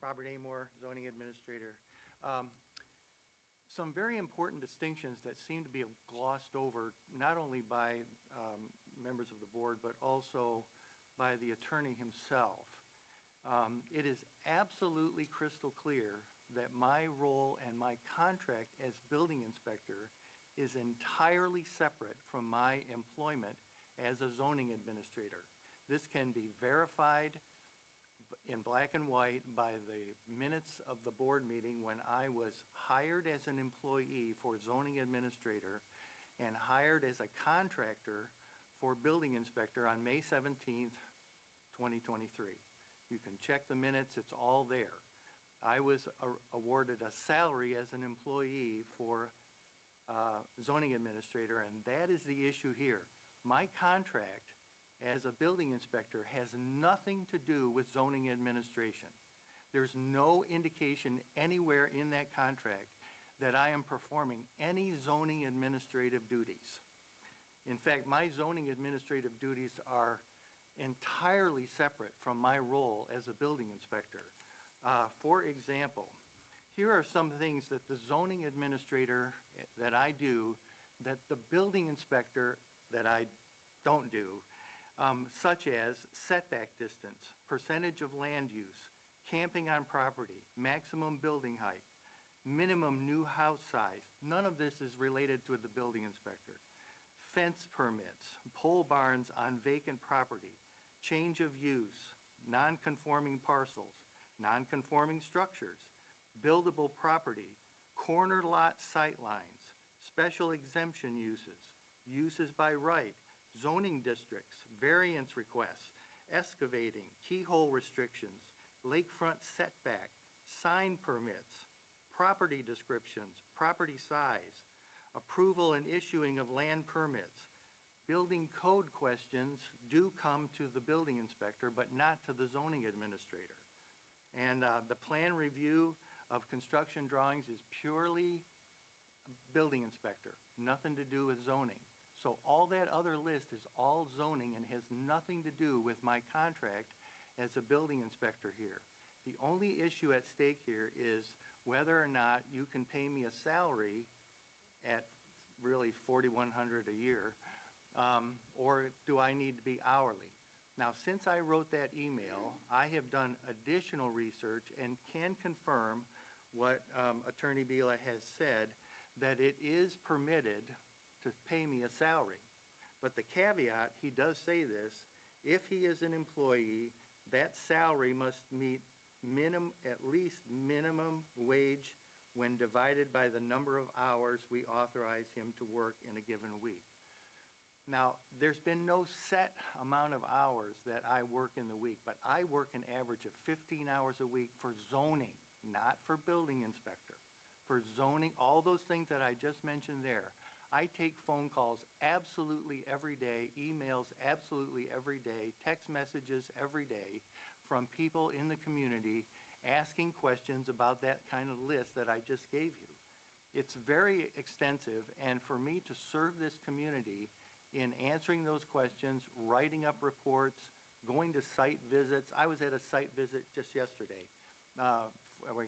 Robert Amor, zoning administrator. Um, some very important distinctions that seem to be glossed over, not only by members of the board, but also by the attorney himself. It is absolutely crystal clear that my role and my contract as building inspector is entirely separate from my employment as a zoning administrator. This can be verified in black and white by the minutes of the board meeting when I was hired as an employee for zoning administrator and hired as a contractor for building inspector on May 17th, 2023. You can check the minutes, it's all there. I was awarded a salary as an employee for zoning administrator, and that is the issue here. My contract as a building inspector has nothing to do with zoning administration. There's no indication anywhere in that contract that I am performing any zoning administrative duties. In fact, my zoning administrative duties are entirely separate from my role as a building inspector. For example, here are some things that the zoning administrator that I do that the building inspector that I don't do, such as setback distance, percentage of land use, camping on property, maximum building height, minimum new house size. None of this is related to the building inspector. Fence permits, pole barns on vacant property, change of use, non-conforming parcels, non-conforming structures, buildable property, corner lot sight lines, special exemption uses, uses by right, zoning districts, variance requests, excavating, keyhole restrictions, lakefront setback, sign permits, property descriptions, property size, approval and issuing of land permits. Building code questions do come to the building inspector, but not to the zoning administrator. And the plan review of construction drawings is purely building inspector, nothing to do with zoning. So all that other list is all zoning and has nothing to do with my contract as a building inspector here. The only issue at stake here is whether or not you can pay me a salary at really $4,100 a year, or do I need to be hourly? Now, since I wrote that email, I have done additional research and can confirm what Attorney Bila has said, that it is permitted to pay me a salary. But the caveat, he does say this, if he is an employee, that salary must meet at least minimum wage when divided by the number of hours we authorize him to work in a given week. Now, there's been no set amount of hours that I work in the week, but I work an average of 15 hours a week for zoning, not for building inspector. For zoning, all those things that I just mentioned there. I take phone calls absolutely every day, emails absolutely every day, text messages every day from people in the community asking questions about that kind of list that I just gave you. It's very extensive, and for me to serve this community in answering those questions, writing up reports, going to site visits. I was at a site visit just yesterday. I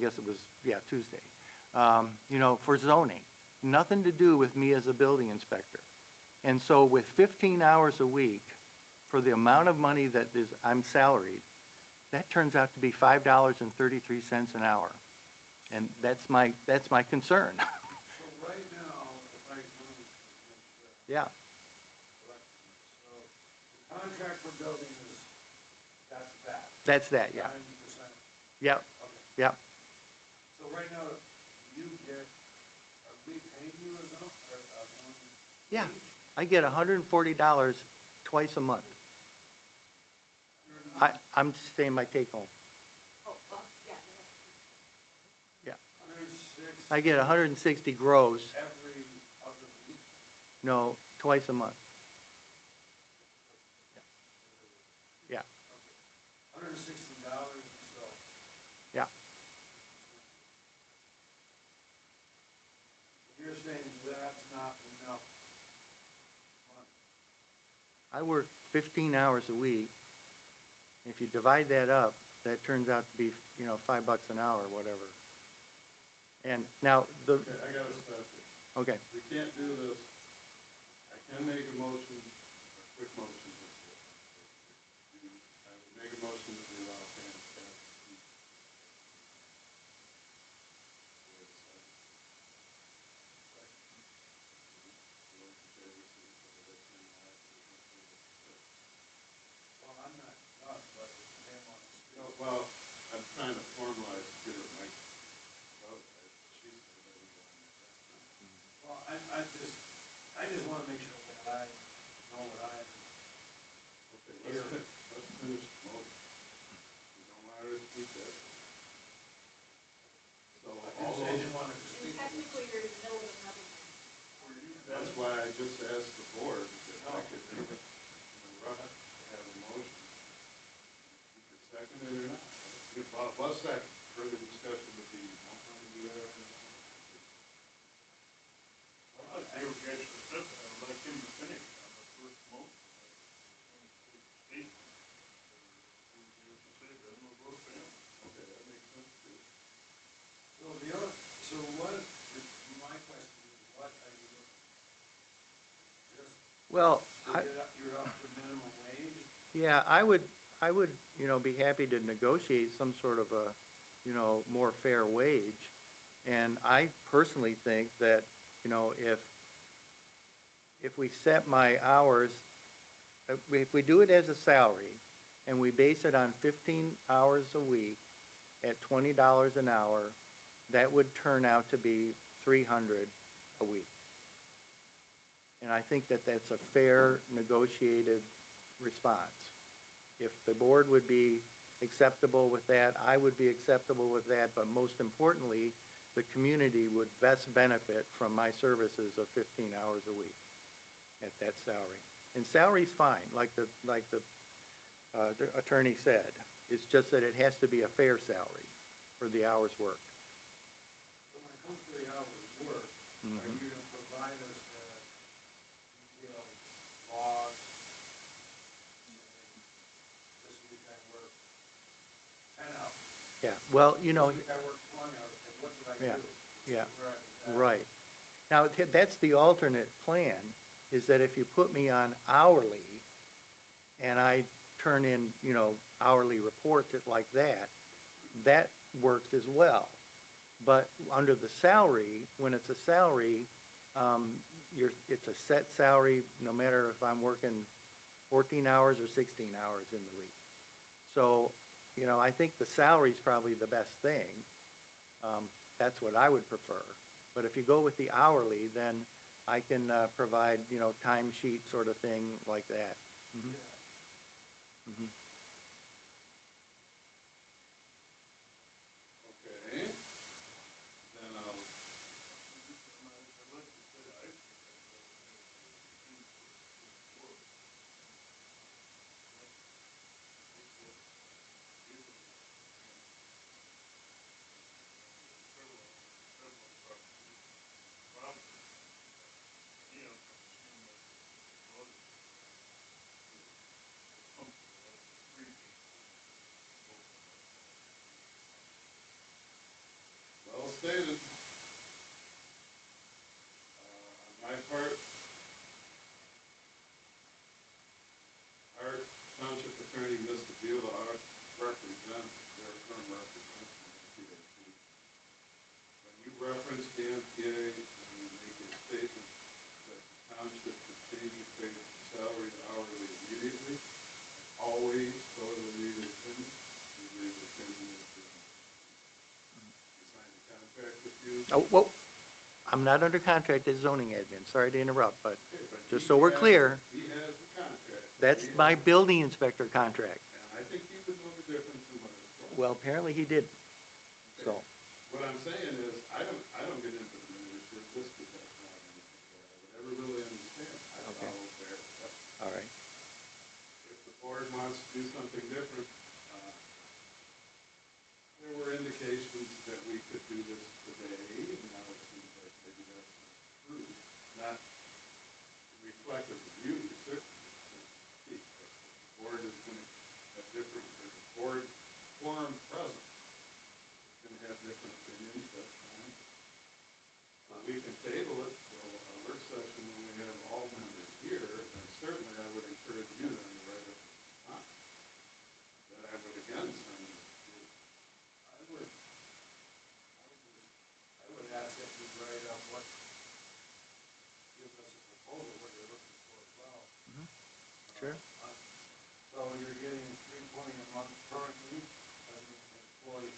guess it was, Tuesday. For zoning. Nothing to do with me as a building inspector. And so with 15 hours a week, for the amount of money that I'm salaried, that turns out to be $5.33 an hour. And that's my concern. So right now, if I Yeah. So the contract for building is, that's that. That's that, yeah. 90%. Yep. Okay. Yep. So right now, you get, are we paying you enough? Yeah. I get $140 twice a month. I'm saying my take home. Yeah. 106 I get 160 gross. every other week? No, twice a month. Yeah. Okay. $160, so. Yeah. You're saying that's not enough money? I work 15 hours a week. If you divide that up, that turns out to be, $5 an hour, whatever. And now, Okay, I gotta stop it. okay, We can't do this. I can make a motion, a quick motion. I would make a motion that we allow Pam staff to speak. Well, I'm not done, but Pam wants to speak. Well, I'm trying to formalize, get her mic. She said that we go on that. Well, I just want to make sure that I know what I. Okay, let's finish the motion. You don't want her to speak that. So all those. I didn't want her to speak. Technically, you're in the middle of another one. That's why I just asked the board if I could interrupt to have a motion. You could second it or not. Well, second, further discussion would be, I'm trying to do that. Well, I would guess the second, I'd like him to finish on the first motion. Statement. Okay, that makes sense too. So my question is, what are you looking for? Just well, you're up to minimum wage? yeah, I would, be happy to negotiate some sort of a, more fair wage. And I personally think that, if we set my hours, if we do it as a salary and we base it on 15 hours a week at $20 an hour, that would turn out to be 300 a week. And I think that that's a fair negotiated response. If the board would be acceptable with that, I would be acceptable with that, but most importantly, the community would best benefit from my services of 15 hours a week at that salary. And salary's fine, like the attorney said. It's just that it has to be a fair salary for the hours worked. So when it comes to the hours work, are you going to provide us detailed logs? This week I work 10 hours. Yeah, well, This week I work 20 hours, and what did I Yeah, do? yeah, Where I was at. right. Now, that's the alternate plan, is that if you put me on hourly and I turn in, hourly reports like that, that works as well. But under the salary, when it's a salary, it's a set salary, no matter if I'm working 14 hours or 16 hours in the week. So, I think the salary is probably the best thing. That's what I would prefer. But if you go with the hourly, then I can provide, timesheet sort of thing like that. Mhm. Mhm. Okay. Then I'll. Well stated. On my part, our township attorney, Mr. Beulah, represents their firm represents the MPAC. When you reference the MPA and you make a statement that the township could change the pay from salary to hourly immediately, always totally leave it in, you leave it in the you sign the contract with you. Oh, well, I'm not under contract as zoning admin. Sorry to interrupt, but Okay, but just he so we're has- clear, He has the contract. that's He my has- building inspector contract. And I think he would know the difference in what it's for. Well, apparently he didn't. So, What I'm saying is, I don't get into the minutia just because that's not anything that I would ever really understand. I Okay. follow there. all right. If the board wants to do something different, there were indications that we could do this today, and now it seems like maybe that's not true. Not reflective of you, certainly, but the board is going to have different, there's a board forum Sure. So you're getting $320 a month currently as an employee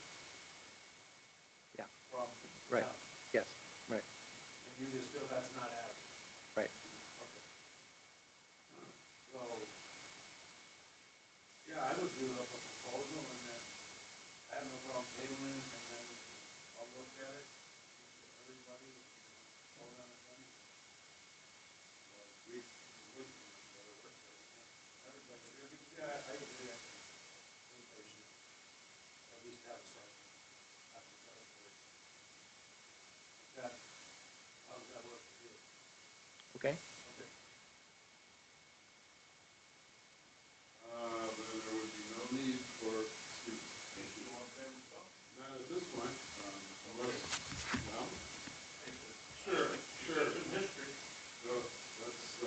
Yeah, from right, town. yes, right, And you just feel that's not adequate. right. Okay. So, yeah, I would do a proposal and then I have no problem tabling it and then I'll look at it. Everybody, hold on a second. Everybody, yeah, I agree. Impatient. At least have a second. That, how does that work for you? Okay, Okay. Then there would be no need for, excuse me. Not at this point, unless, well, sure, sure. History. So, let's,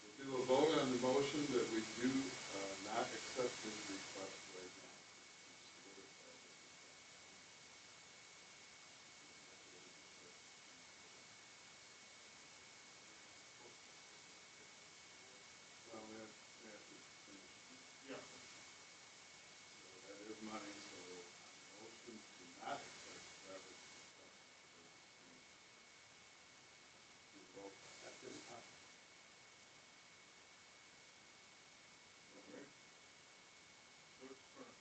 we'll do a vote on the motion that we do, not accept his request right now. Well, we have to finish. Yeah. So that is money, so motion to not accept Robert's request. We vote at this time. Okay. What's current?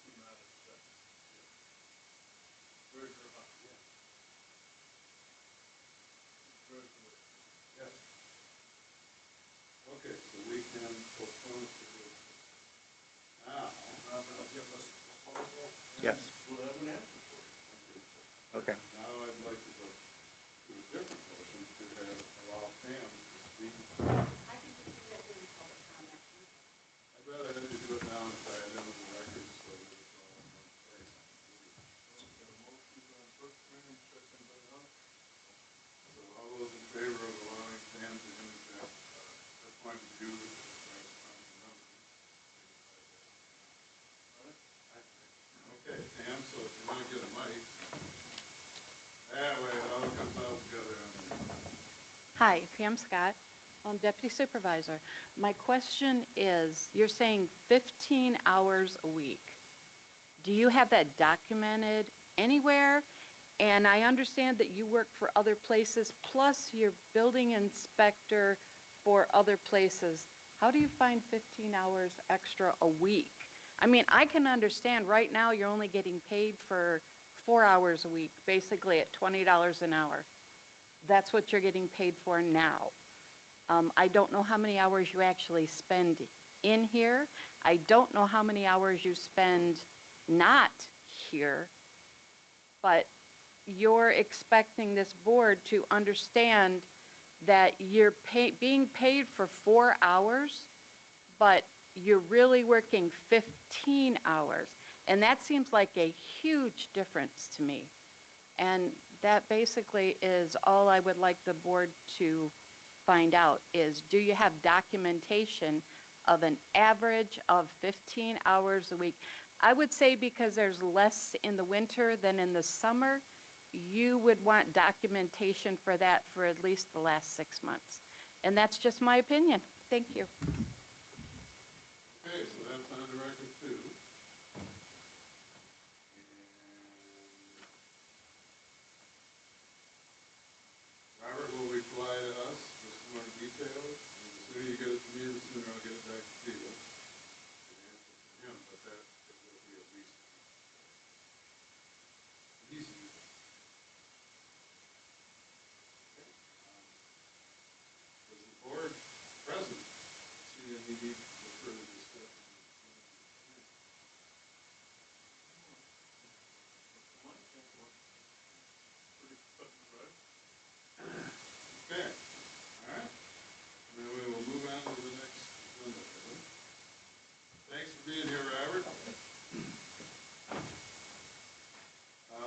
Do not accept. Where's your house? Yeah. Where's the word? Yes. Okay, so we can postpone it to the, now, I'll give us a proposal. yes, We'll have an answer for it. okay. Now I'd like to go to a different motion to have allow Pam to speak. I can just do that during public comment. I'd rather have you do it now and tie it into the record so that it's all in one place. Okay, motion's on first Pam, second by Hunt. So all those in favor of allowing Pam to use that, her point of view as council member. Okay, Pam, so if you want to get a mic, that way it all comes out together. Hi, Pam Scott, Deputy Supervisor. My question is, you're saying 15 hours a week. Do you have that documented anywhere? And I understand that you work for other places, plus you're building inspector for other places. How do you find 15 hours extra a week? I mean, I can understand right now you're only getting paid for 4 hours a week, basically at $20 an hour. That's what you're getting paid for now. I don't know how many hours you actually spend in here. I don't know how many hours you spend not here, but you're expecting this board to understand that you're being paid for 4 hours, but you're really working 15 hours. And that seems like a huge difference to me. And that basically is all I would like the board to find out is, do you have documentation of an average of 15 hours a week? I would say because there's less in the winter than in the summer, you would want documentation for that for at least the last 6 months. And that's just my opinion. Thank you. Okay, so that's on the record too. And Robert will reply to us with some more details. And the sooner you get it to me, the sooner I'll get it back to you. An answer from him, but that it will be at least easy. Okay. Does the board present see any need for further discussion? Okay, all right. Then we will move on to the next agenda item. Thanks for being here, Robert.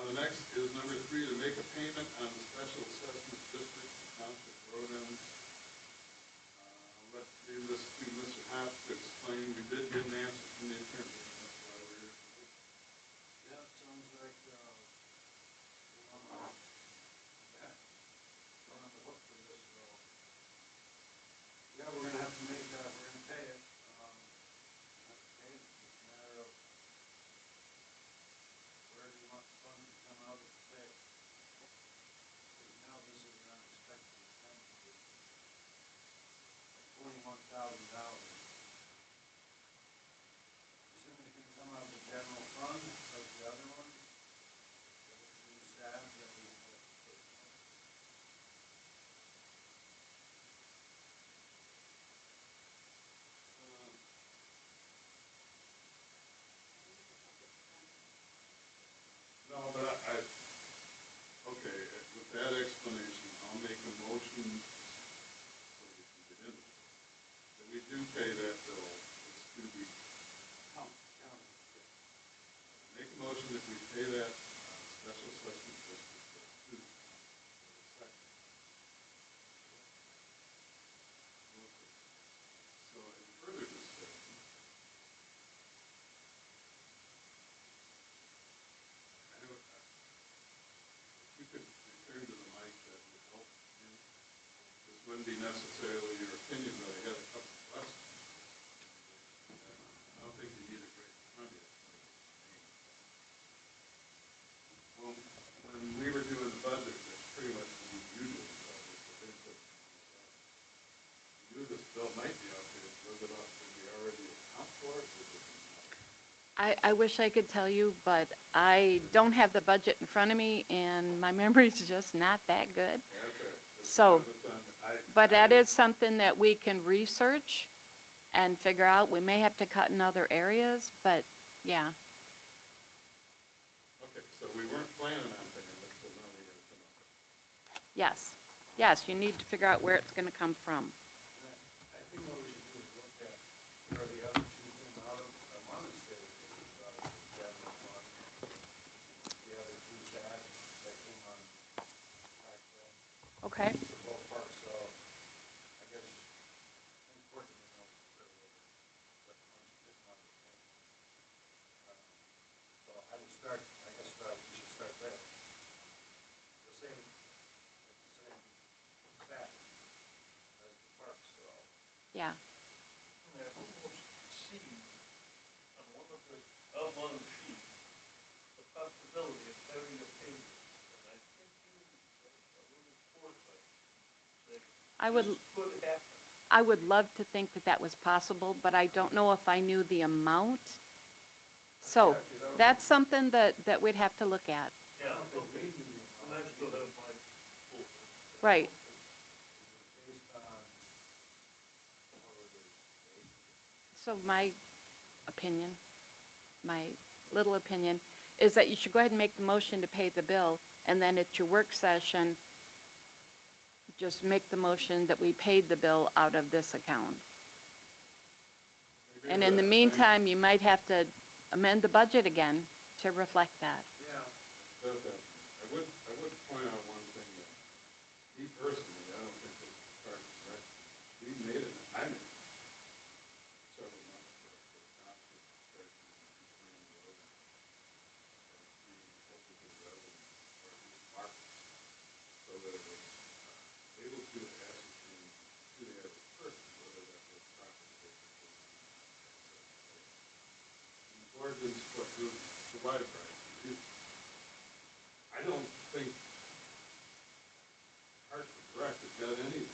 The next is number 3, to make a payment on the special assessment district township road ends. Let's do this to Mr. Hopkins. be necessarily your opinion, but I had a couple of questions. I don't think you need a great comment. Well, when we were doing the budget, that's pretty much when you do the budget, the things that you knew this bill might be out there. Was it up, did we already account for it? Was it not? I wish I could tell you, but I don't have the budget in front of me, and my memory's just not that good. That's it. So, but that I is something that we can research and figure out. We may have to cut in other areas, but yeah. Okay, so we weren't planning on paying it, so now we got to come up. Yes. Yes, you need to figure out where it's going to come from. I think what we should do is look at where the other two came out of. I want to say that this was out of the general fund. The other two that came on tax bill Okay. for both parks, so I guess it's important to know where what funds this money came from. So I would start, I guess, we should start there. The same staff as the parks, so. Yeah. I almost see on one of the, on the sheet, the possibility of having a payment. And I think you, a little foresight, that I would this could happen. I would love to think that that was possible, but I don't know if I knew the amount. So that's something that we'd have to look at. Yeah, okay. And I still have my full. Right. Based on, what was it, So my opinion, my little opinion, is that you should go ahead and make the motion to pay the bill, and then at your work session, just make the motion that we paid the bill out of this account. Maybe And in the that- meantime, you might have to amend the budget again to reflect that. yeah. I would point out one thing that, me personally, I don't think this is part of the record. We made it, I made it several months ago for the township session in the road. We hopefully the residents, or at least markets, so that it was able to ascertain who the average person, whether that was property district or not. The board didn't provide a price. I don't think Parks and Rec has got anything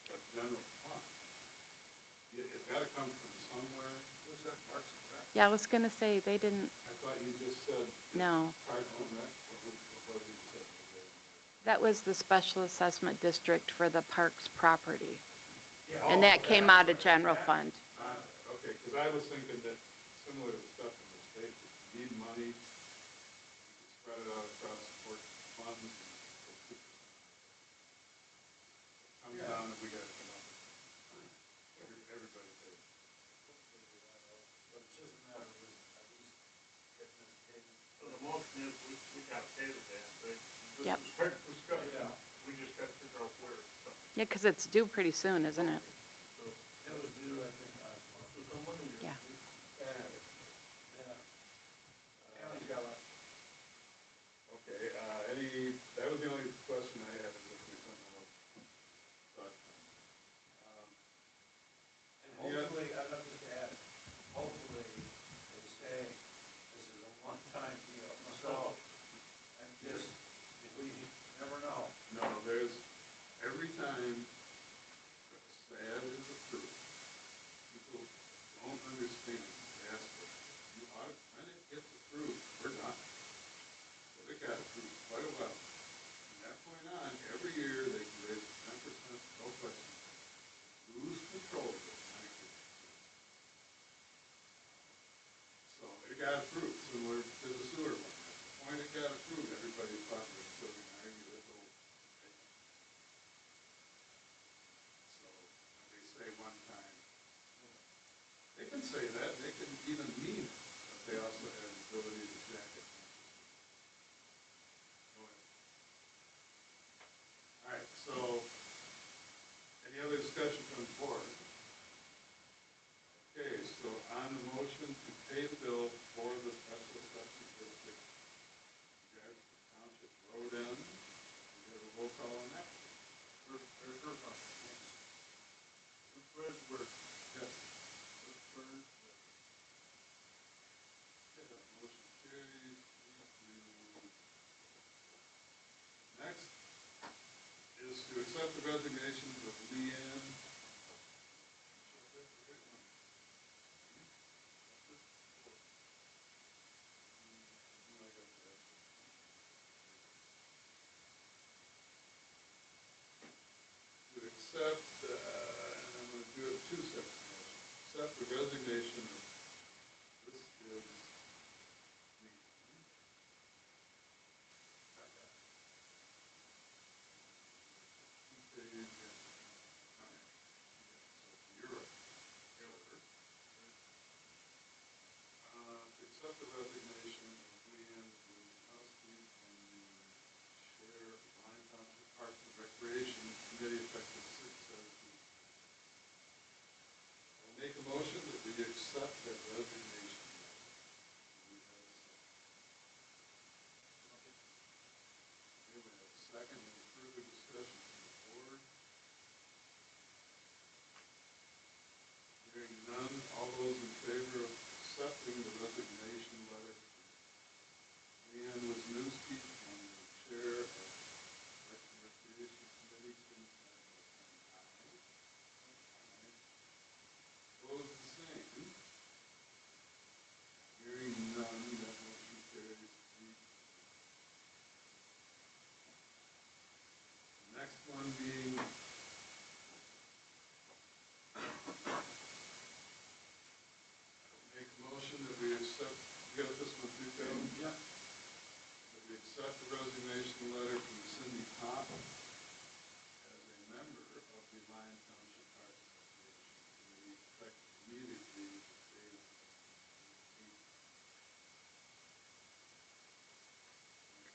but general fund. It's got to come from somewhere. Who's that, Parks and Rec? Yeah, I was going to say, they didn't, I thought you just said no. Parks and Rec. What was you said? That was the special assessment district for the parks property. Yeah. And that came out of general fund. Okay, because I was thinking that similar to stuff in the state, if you need money, you can spread it out across support funds. And comes down and we got to come up with everybody pays. But it's just a matter of at least getting this payment. So the motion is, we got to pay the damn thing. This Yep. is hard discussion. Yeah. We just got to figure out where it's coming. Yeah, because it's due pretty soon, isn't it? So, It was due, I think, last month. so the money is. Yeah. Alan's got one. Okay, that was the only question I had, is if there's something else. But, And hopefully, I'd love to add, hopefully, they say this is a one-time deal. So, and just, we never know. no, there's, every time the SAD is approved, people don't understand the aspect. When it gets approved, we're done. So it got approved quite a while. From that point on, every year they can raise 10%, no question. Lose control of it when it gets approved. So it got approved, similar to the sewer one. At the point it got approved, everybody thought it was still going to argue this whole thing. So when they say one time, they can say that, they can even mean it, but they also have the ability to jack it. Go ahead. All right, so any other discussion from the board? Okay, so on the motion to pay the bill for the special assessment district, Township Road End, we have a roll call on that. There's her phone. accept the resignations of Leanne. To accept, and I'm going to do it two separate motions. Accept the resignation of, this is you're right. To accept the resignation of Leanne Witkowski from the chair of the Lyon Township Parks and Recreation Committee effective 6/17. I make a motion that we accept that resignation. Do we have a second? Okay, we have a second. Any further discussion from the board? Hearing none, all those in favor of accepting the resignation letter from Leanne Wisniewski from the chair of the Recreation Committee, signify by saying aye. Aye. Opposed, the same. Hearing none, that motion carries 3. The next one being make a motion that we accept, you got this one too, Kevin? Yeah. That we accept the resignation letter from Cindy Pop as a member of the Lyon Township Parks and Recreation Committee, effective immediately with the date of the meeting.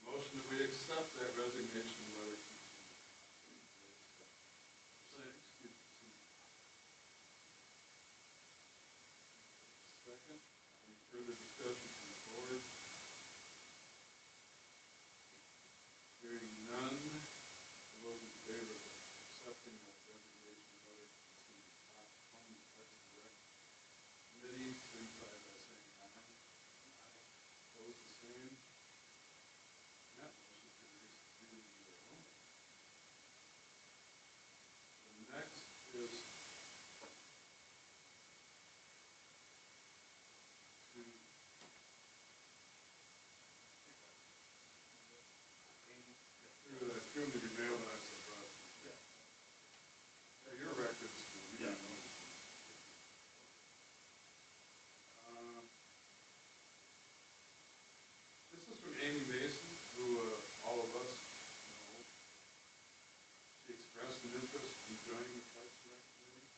Motion that we accept that resignation letter from Cindy Pop. Excuse me, Cindy Pop. Second. Any further discussion from the board? Hearing none. All those in favor of accepting that resignation letter from Cindy Pop from the Parks and Rec Committee, signify by saying aye. Aye. Opposed, the same. That motion carries 3-0. The next is through the mailbox across. Yeah, your records. Yeah. This is from Amy Mason, who all of us know. She expressed an interest in joining the Parks and Rec Committee.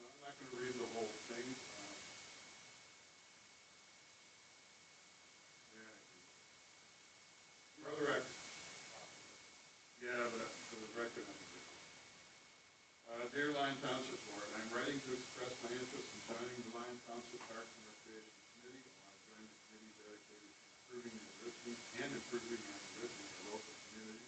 I'm not going to read the whole thing. For the record. Yeah, but for the record, dear Lyon Township Board, I'm writing to express my interest in joining the Lyon Township Parks and Recreation Committee. I want to join the committee dedicated to improving the enrichment of the local community.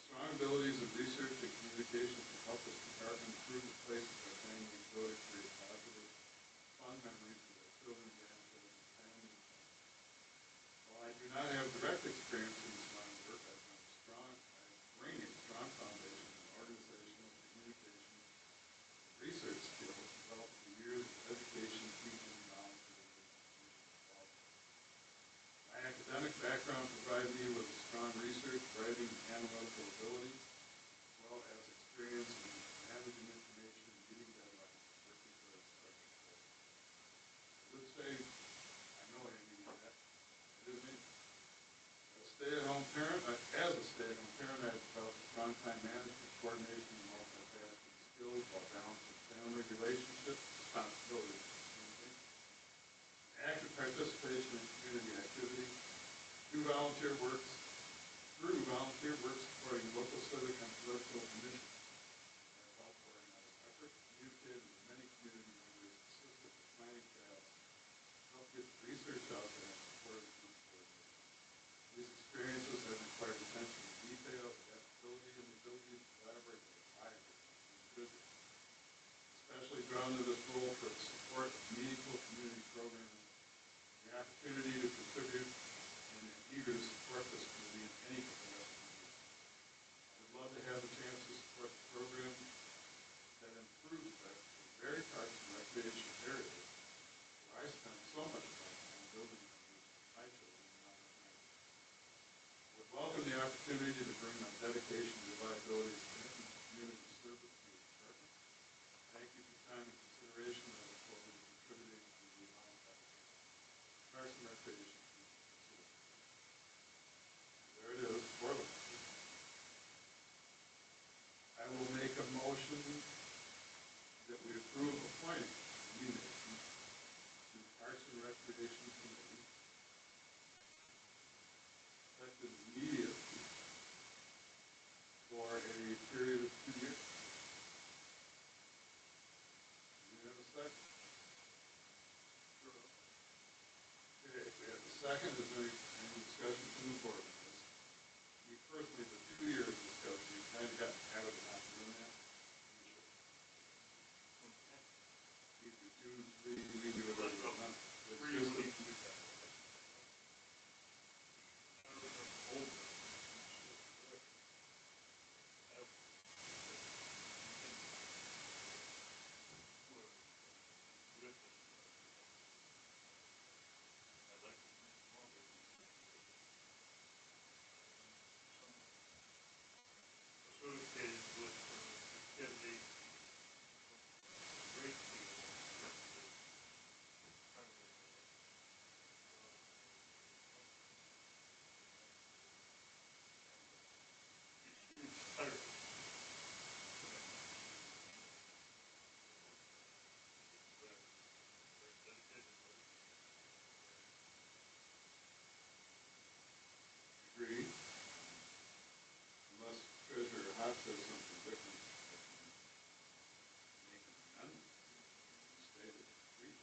Strong abilities of research and communication can help this department improve the places our families go to create positive, fun memories for their children, grandchildren, and family. While I do not have direct experience in this line of work, I bring a strong foundation in organizational, communication, and research skills developed through years of education, teaching, and volunteering in community involvement. My academic background provided me with a strong research, writing, and analytical ability, as well as experience in managing information, meeting deadlines, and working towards special goals. I would say, I know Amy did that. It is me. As a stay-at-home parent, I've developed strong time management, coordination, and multitasking skills while balancing family relationships, responsibilities, and communication. Active participation in community activities, through volunteer work supporting local civic and political initiatives. I've helped organize efforts, communicated with many community members, assisted with planning tasks, helped get research out there, and supported group coordination. These experiences have required attention to detail, adaptability, and the ability to collaborate with a wide range of individuals. Especially drawn to this role for the support of meaningful community programming, the opportunity to contribute, and am eager to support this committee in any capacity. opportunity to bring my dedication, reliability, and commitment to community service to your department. Thank you for your time and consideration. I look forward to contributing to the Mount Parks and Recreation. There it is, for them. I will make a motion that we approve appointing Lee Mason to Parks and Recreation Committee effective immediately for a period of 2 years. Do we have a second? Okay, we have a second. Is there any discussion from the board on this? Me personally, the 2 years discussion, you kind of got to have it not doing that. Either 2, 3, we do whatever we want. It's just a- Associated with activity, great deal. Agreed. Unless Treasurer Hart says something different. Make an amendment. State it. Agreed.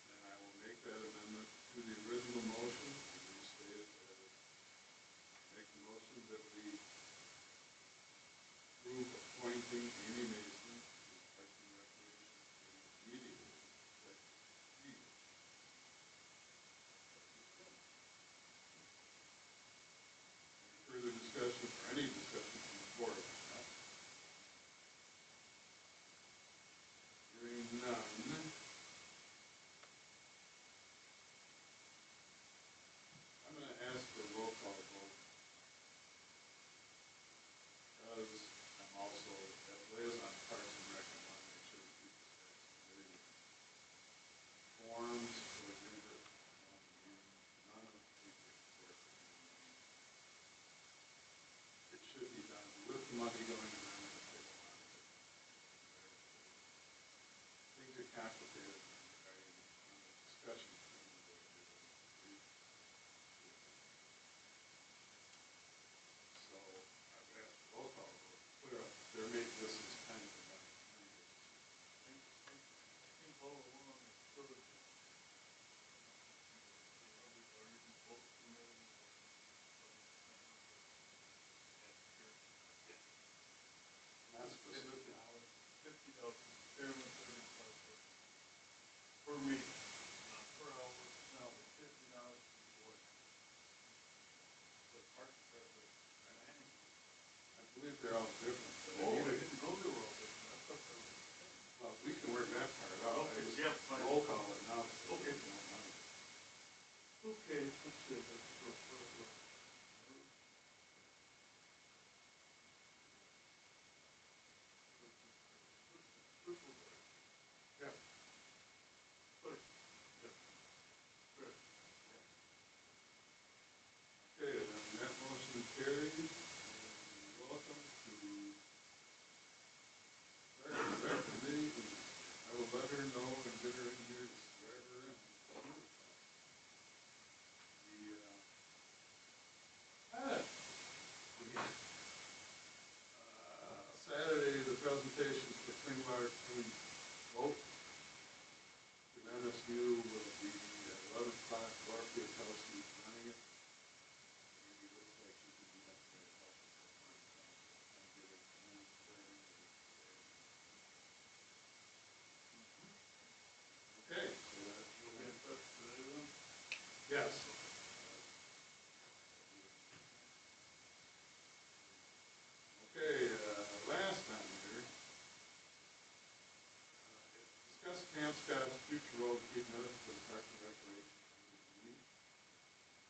Then I will make that amendment to the original motion and restate it as, make the motion that we approve appointing Amy Mason to Parks and Recreation Committee immediately. Effective immediately. Any further discussion or any discussion from the board on that? Hearing none. I'm going to ask for a roll call vote because I'm also, as liaison Parks and Rec, I want to make sure that people stay committee forms for the member. None of the people work. It should be done with the money going around if they don't want it. Things are complicated regarding discussion. So I've asked the roll call vote to clear up, their make this is kind of a I think all along it's sort of, or even both committees or not specific. $50, chairman, 35 per meeting, not per hour. No, $50 per board. The park president. I believe they're all different. But Oh, I either- didn't know they were all different. I thought they were the same. Well, we can work that part out. Okay, I just yeah, fine. roll call it now. So Okay. there's no money. Okay, let's see, that's. Yeah. Good. Good. Okay, then that motion carries. And welcome to Parks and Rec Committee. I will let her know and get her in here to swear her in. The Pam Scott, future role, keep minutes for the Park and Recreation Committee.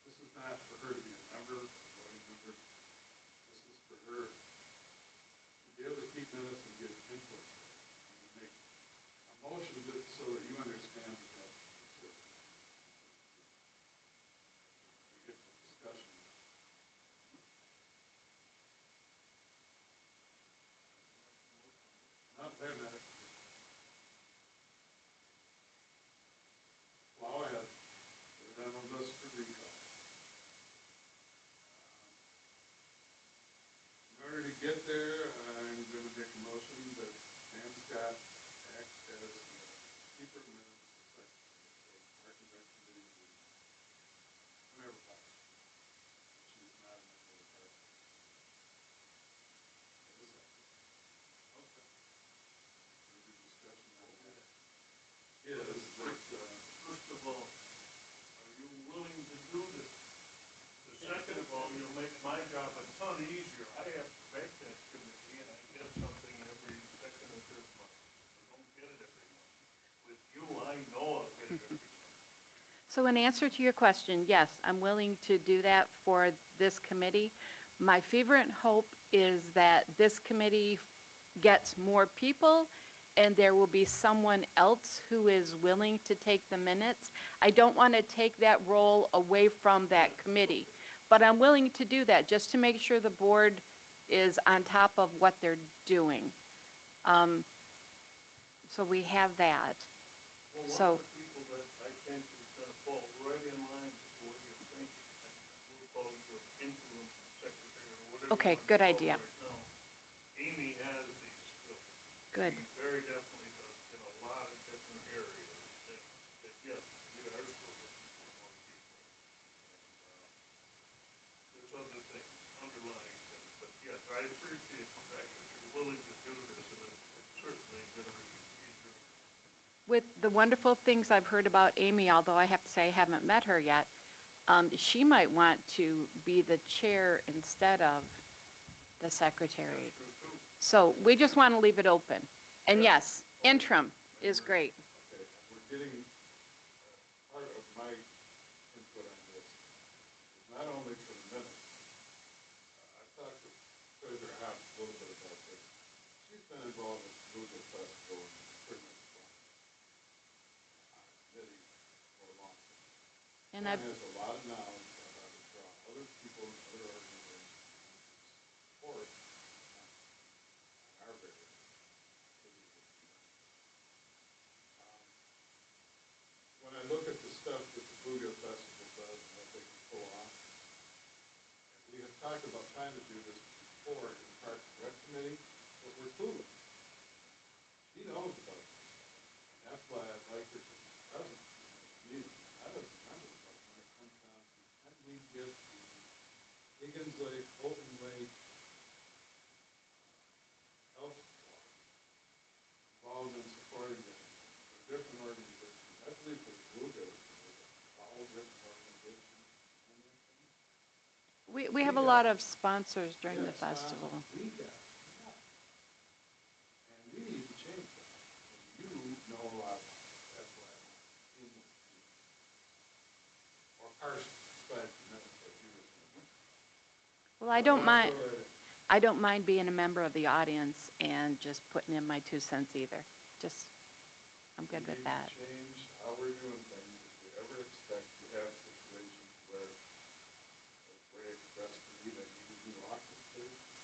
This is not for her to be a member, a voting member. This is for her to be able to keep minutes and give input. And make a motion so that you understand that we get the discussion. Not wait a minute. Plow ahead. Then on this for recall. In order to get there, I'm going to make a motion that Pam Scott acts as the keeper of minutes, the secretary, the Park and Rec Committee, whenever possible. She's not a member of the Park. Okay. Further discussion on that is that, First of all, are you willing to do this? The second of all, you'll make my job a ton easier. I have to make that committee, and I get something every second or third month. I don't get it every month. With you, I know I'll get it every month. So in answer to your question, yes, I'm willing to do that for this committee. My favorite hope is that this committee gets more people and there will be someone else who is willing to take the minutes. I don't want to take that role away from that committee, but I'm willing to do that just to make sure the board is on top of what they're doing. So we have that. Well, one So- of the people that I think is going to fall right in line with what you're thinking, we'll call you interim secretary or whatever. Okay, you want to good call it idea. right now. Amy has these skills. Good. She very definitely does in a lot of different areas that yes, we are still looking for more people. And, there's other things, underlying things, but yes, I appreciate the fact that you're willing to do this, and it's certainly going to be easier. With the wonderful things I've heard about Amy, although I have to say I haven't met her yet, she might want to be the chair instead of the secretary. That's true, too. So we just want to leave it open. And yes, interim is great. okay, we're getting, part of my input on this is not only for the minutes. I've talked to Treasurer Hobbs a little bit about this. She's been involved with Bluegill Festival and pretty much committee for a long time. And Pam I've, has a lot of knowledge of how to draw other people and other organizations to support on our various activities that we do. When I look at the stuff that the Bluegill Festival does and what they can pull off, we have talked about trying to do this before in the Parks and Rec Committee, but we're clueless. She knows about this stuff, and that's why I'd like her to be present in this meeting. I don't remember, but when it comes down to, can we get the Higgins Lake, Fulton Lake Health Club involved in supporting the different organizations? I believe for the Bluegill, all different organizations. we have a lot of sponsors during the Yes, festival. we got it. And we need to change that. And you know a lot about it. That's why I'm in this meeting. Or partially, besides the minutes that you were. Well, I don't mind being a member of the audience and just putting in my 2 cents either. Just, I'm good with that. We need to change how we're doing things if we ever expect to have situations where, as Ray expressed to me, that you do office to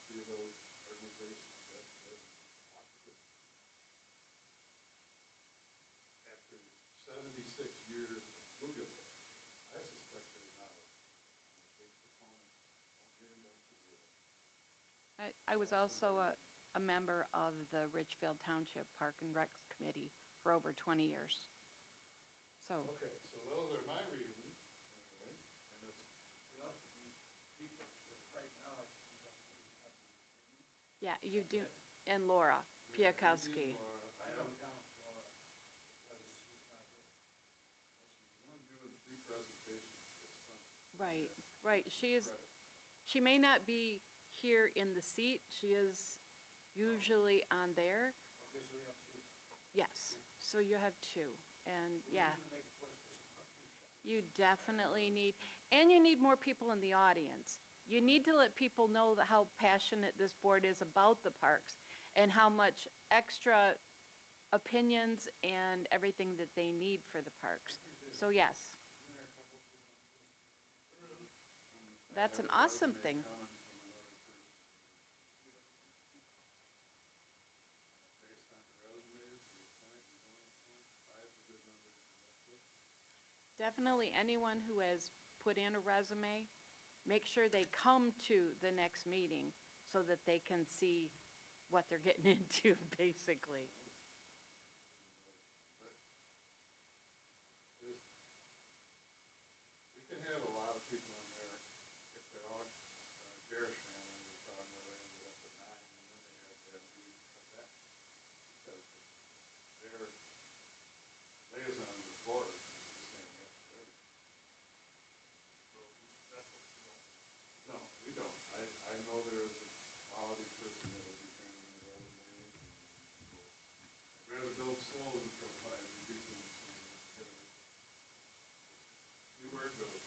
see those organizations that office. After 76 years of Bluegill, I suspect they're now a big proponent of getting back to zero. I was also a member of the Richfield Township Park and Rec Committee for over 20 years. So, Okay, so those are my reasons, anyway, and it's, We also need people, but right now, I think we have to. yeah, you do. And Laura Piakowski. I don't count Laura, because she's not here. I'm doing 3 presentations this summer. Right, right. Credit. She may not be here in the seat. She is usually on there. Okay, so we have to. Yes. So you have two, and yeah. You definitely need, and you need more people in the audience. You need to let people know that how passionate this board is about the parks and how much extra opinions and everything that they need for the parks. So yes, that's an awesome thing. Coming from another person. Based on the resumes, the point, the only point, five's a good number. That's it. Definitely anyone who has put in a resume, make sure they come to the next meeting so that they can see what they're getting into, basically. But there's, we can have a lot of people in there if they're all Bearish family, we thought they ended up at 9, and then they had to have meetings cut back. Because their liaison to the board is the same as everybody. No, we don't. I know there is a quality person that will be training the resumes. I'd rather build slow than kill 5 people. You were good.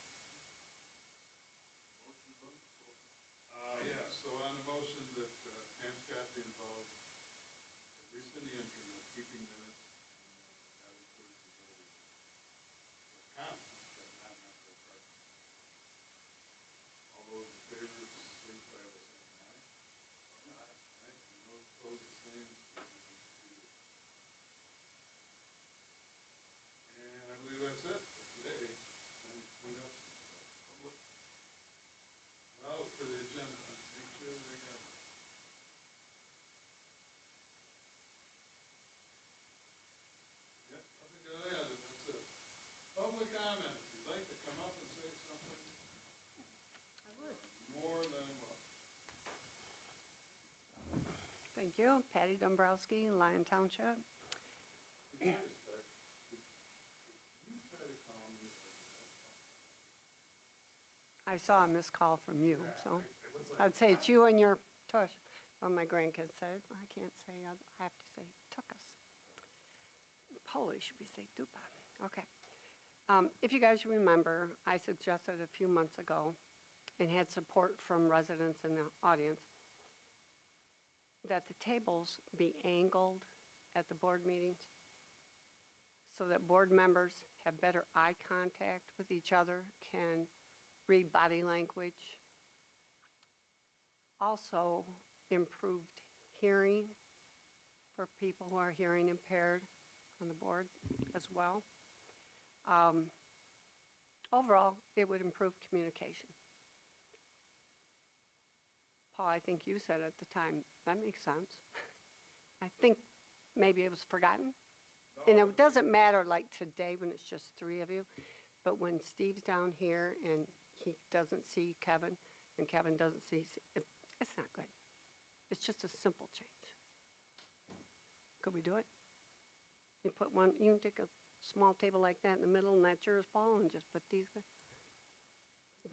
Yeah, so on the motion that Pam Scott be involved, at least in the interim, of keeping minutes, and that includes the building. The comments, but not necessarily present. All those in favor, signify by saying aye. Aye. Aye, and those opposed, the same. And I believe that's it for today. And clean up public. Well, for the agenda, make sure they got it. Yep, nothing to add, and that's it. Public comment, if you'd like to come up and say something. I would. More than welcome. Thank you. Patty Dombrowski, Lyon Township. With due respect, could you try to call me? I saw a missed call from you, so I'd say it's you and your tush. Well, my grandkids said, I can't say, I have to say took us. Polish, we say dupa. Okay. If you guys remember, I suggested a few months ago and had support from residents in the audience that the tables be angled at the board meetings so that board members have better eye contact with each other, can read body language. Also improved hearing for people who are hearing impaired on the board as well. Overall, it would improve communication. Paul, I think you said at the time, that makes sense. I think maybe it was forgotten. And it doesn't matter like today when it's just 3 of you, but when Steve's down here and he doesn't see Kevin and Kevin doesn't see, it's not good. It's just a simple change. Could we do it? You put one, you can take a small table like that in the middle and that's yours, Paul, and just put these.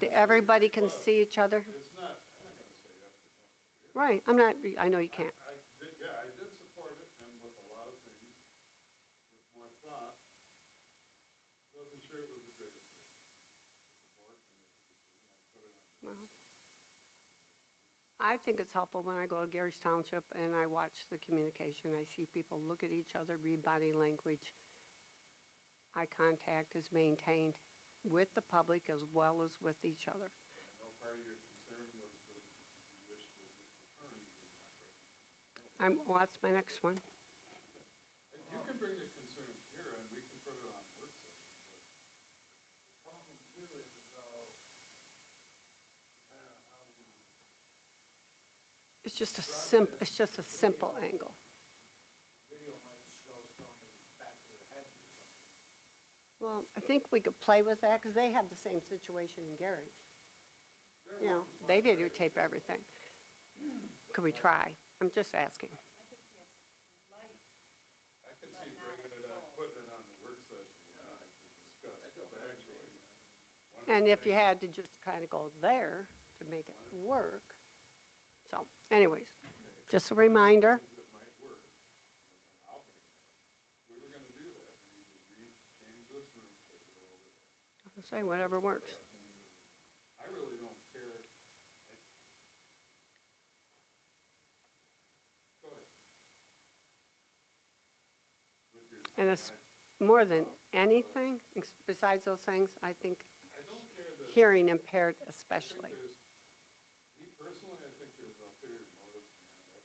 Everybody can see each other. It's not, I'm not gonna say yes or no. Right, I'm not, I know you can't. I did support it, and with a lot of things, with my thought, wasn't sure it was the greatest thing. Support, and I put it on. Well, I think it's helpful when I go to Gary's Township and I watch the communication. I see people look at each other, read body language. Eye contact is maintained with the public as well as with each other. I know part of your concern was that you wish that the attorney was not present. Well, that's my next one. You can bring the concern here, and we can put it on work session, but The problem too is, depending on how we It's just a simple angle. video might show something back to the head or something. Well, I think we could play with that because they have the same situation in Gary. You know, they videotape everything. Could we try? I'm just asking. I can see bringing it on, putting it on the work session, to discuss, but actually. And if you had to just kind of go there to make it work. So anyways, just a reminder. That might work, I'll bring it up. We were gonna do Say whatever works. I really don't care. Go ahead. With your And it's more than anything, besides those things, I think I don't care that. hearing impaired I think especially. there's, me personally, I think there's ulterior motives behind that.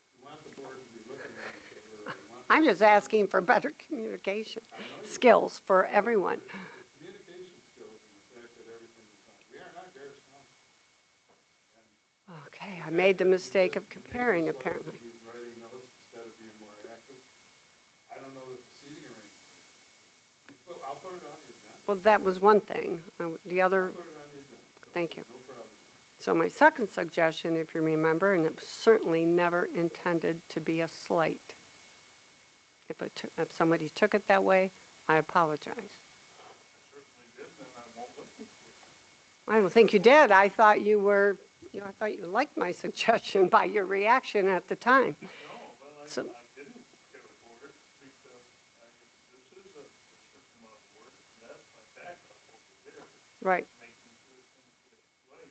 If you want the board to be looking at each other, or you want. I'm just asking for better communication skills for everyone. The communication skills and the fact that everything is fine. We are not Garrett's Township. Okay, I made the mistake of comparing apparently. He's writing notes instead of being more active. I don't know that the seating arrangement. Well, I'll put it on the agenda. Well, that was one thing. The other, Put it on the agenda. thank you. No problem. So my second suggestion, if you remember, and it was certainly never intended to be a slight. If somebody took it that way, I apologize. Certainly did, and I won't listen to it. I don't think you did. I thought you were, I thought you liked my suggestion by your reaction at the time. No, but So- I didn't care for it because this is a certain amount of work, and that's my backup over there, Right. making sure things get right.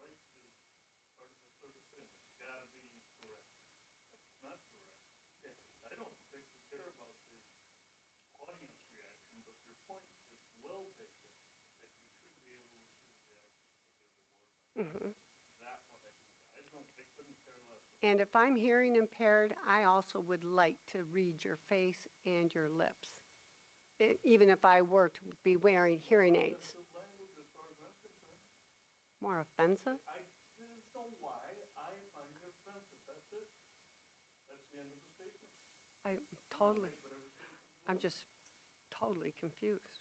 Right is part of the sort of thing, it's gotta be correct. If it's not correct, I don't particularly care about the audience reaction, but your point is well taken, that you should be able to see the reaction of the other board members. That one, I don't, they couldn't care less. And if I'm hearing impaired, I also would like to read your face and your lips, even if I were to be wearing hearing aids. The language, as far as I'm concerned, More offensive? there's no why, I find it offensive, that's it. That's the end of the statement. I'm just totally confused.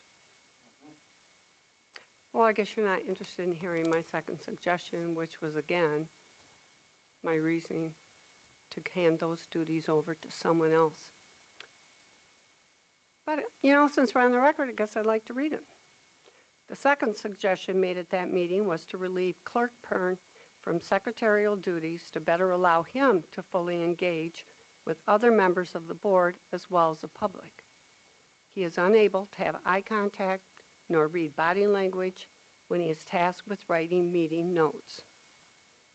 Well, I guess you're not interested in hearing my second suggestion, which was again, my reasoning to hand those duties over to someone else. But, since we're on the record, I guess I'd like to read it. The second suggestion made at that meeting was to relieve Clerk Pern from secretarial duties to better allow him to fully engage with other members of the board as well as the public. He is unable to have eye contact nor read body language when he is tasked with writing meeting notes.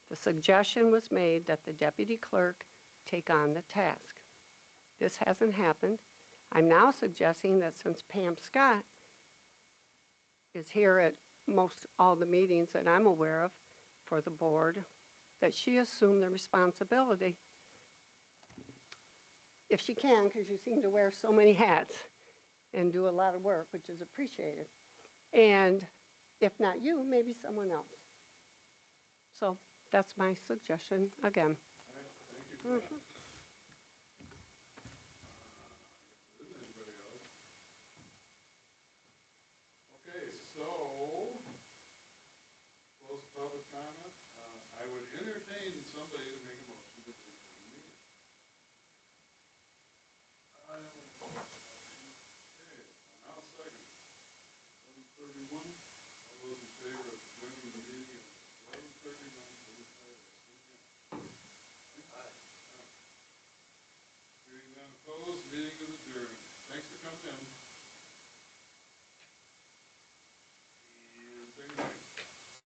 The suggestion was made that the deputy clerk take on the task. This hasn't happened. I'm now suggesting that since Pam Scott is here at most all the meetings that I'm aware of for the board, that she assume the responsibility, if she can, because you seem to wear so many hats and do a lot of work, which is appreciated. And if not you, maybe someone else. So that's my suggestion again. All right, thank you for that.